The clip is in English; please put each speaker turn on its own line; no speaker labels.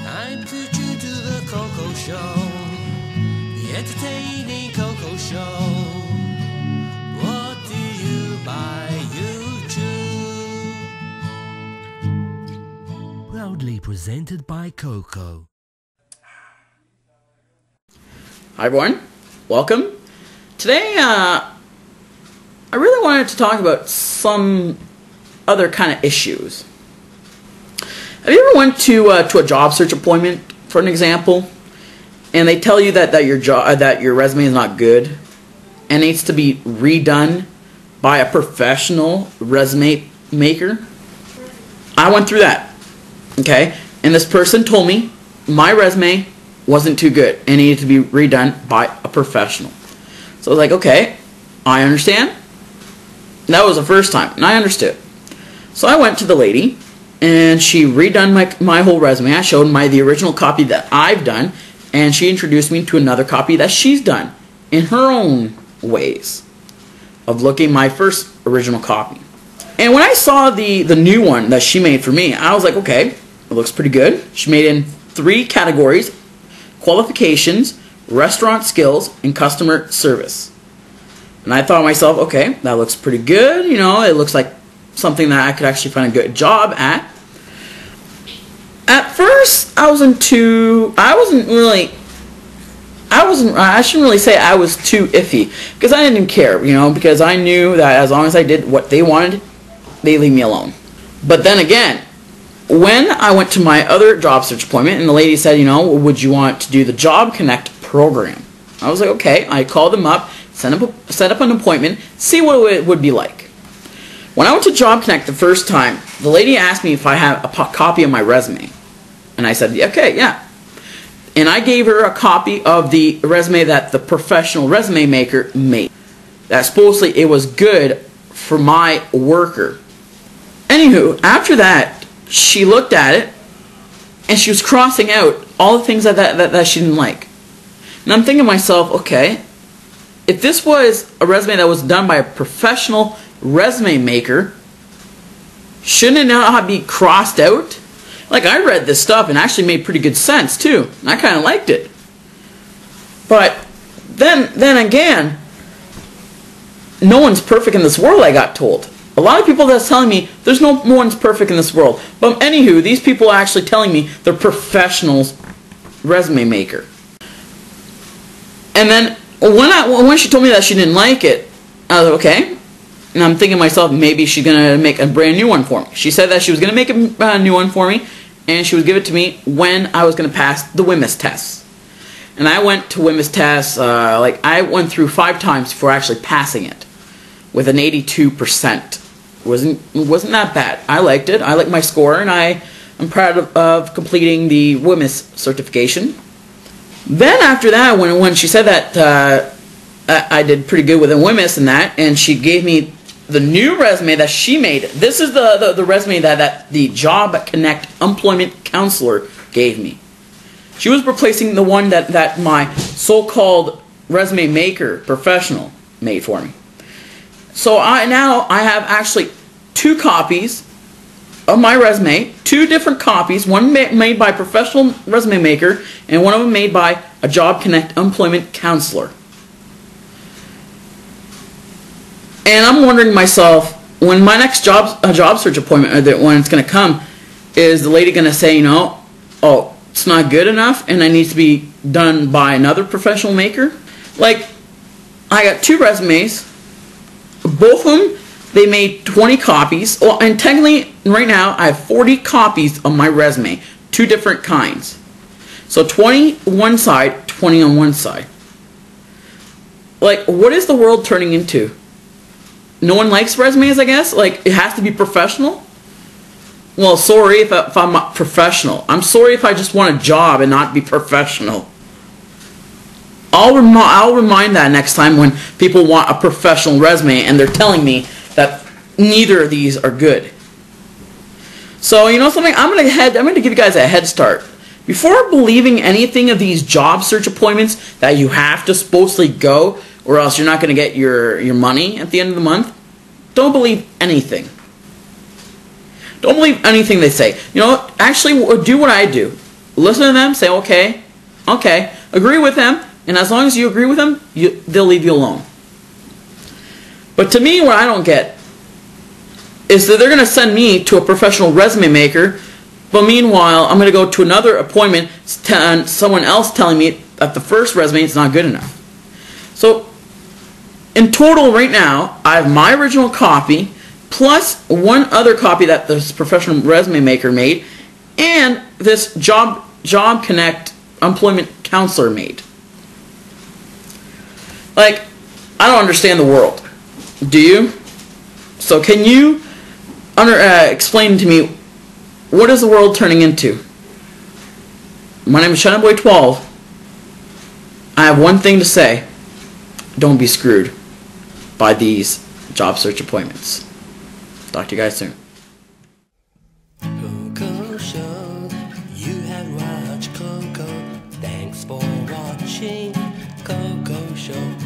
I put you to the Coco Show, the entertaining Coco Show. What do you buy? You choose. Proudly presented by Coco.
Hi everyone, welcome. Today I really wanted to talk about some other kind of issues. Have you ever went to a job search appointment, for an example, and they tell you that your resume is not good and needs to be redone by a professional resume maker? I went through that, okay, and this person told me my resume wasn't too good and needed to be redone by a professional. So I was like, okay, I understand. That was the first time, and I understood. So I went to the lady, and she redone my whole resume. I showed the original copy that I've done, and she introduced me to another copy that she's done in her own ways of looking at my first original copy. And when I saw the new one that she made for me, I was like, okay, it looks pretty good. She made it in 3 categories: qualifications, restaurant skills, and customer service. And I thought to myself, okay, that looks pretty good. You know, it looks like something that I could actually find a good job at. At first, I shouldn't really say I was too iffy, because I didn't care, you know, because I knew that as long as I did what they wanted, they'd leave me alone. But then again, when I went to my other job search appointment and the lady said, you know, would you want to do the Job Connect program? I was like, okay. I called them up, set up an appointment, see what it would be like. When I went to Job Connect the first time, the lady asked me if I had a copy of my resume. And I said, okay, yeah. And I gave her a copy of the resume that the professional resume maker made. That supposedly it was good for my worker. Anywho, after that, she looked at it, and she was crossing out all the things that she didn't like. And I'm thinking to myself, okay, if this was a resume that was done by a professional resume maker, shouldn't it not be crossed out? Like, I read this stuff and actually made pretty good sense too, and I kind of liked it. But then again, no one's perfect in this world, I got told. A lot of people that's telling me there's no one's perfect in this world. But anywho, these people are actually telling me they're professionals resume maker. And then when she told me that she didn't like it, I was like, okay. And I'm thinking to myself, maybe she's going to make a brand new one for me. She said that she was going to make a new one for me, and she would give it to me when I was going to pass the WMIS tests. And I went to WMIS tests, I went through 5 times before actually passing it with an 82%. It wasn't that bad. I liked it. I liked my score, and I'm proud of completing the WMIS certification. Then after that, when she said that I did pretty good with the WMIS and that, and she gave me the new resume that she made. This is the resume that the Job Connect employment counselor gave me. She was replacing the one that my so-called resume maker professional made for me. So now I have actually 2 copies of my resume, 2 different copies, one made by a professional resume maker and one of them made by a Job Connect employment counselor. And I'm wondering myself, when my next job search appointment, when it's going to come, is the lady going to say, you know, oh, it's not good enough and it needs to be done by another professional maker? Like, I got 2 resumes. Both of them, they made 20 copies. Well, and technically, right now, I have 40 copies of my resume, 2 different kinds. So 20 one side, 20 on one side. Like, what is the world turning into? No one likes resumes, I guess? Like, it has to be professional? Well, sorry if I'm not professional. I'm sorry if I just want a job and not be professional. I'll remind that next time when people want a professional resume and they're telling me that neither of these are good. So, you know something? I'm going to give you guys a head start. Before believing anything of these job search appointments that you have to supposedly go, or else you're not going to get your money at the end of the month, don't believe anything. Don't believe anything they say. You know, actually do what I do. listen to them, say okay, agree with them, and as long as you agree with them, they'll leave you alone. But to me, what I don't get is that they're going to send me to a professional resume maker, but meanwhile, I'm going to go to another appointment and someone else telling me that the first resume is not good enough. So, in total right now, I have my original copy, plus one other copy that this professional resume maker made, and this Job Connect employment counselor made. Like, I don't understand the world. Do you? So can you explain to me, what is the world turning into? My name is ShinyBoy12. I have one thing to say. Don't be screwed by these job search appointments. Talk to you guys soon.
Coco Show, you have watched Coco. Thanks for watching Coco Show.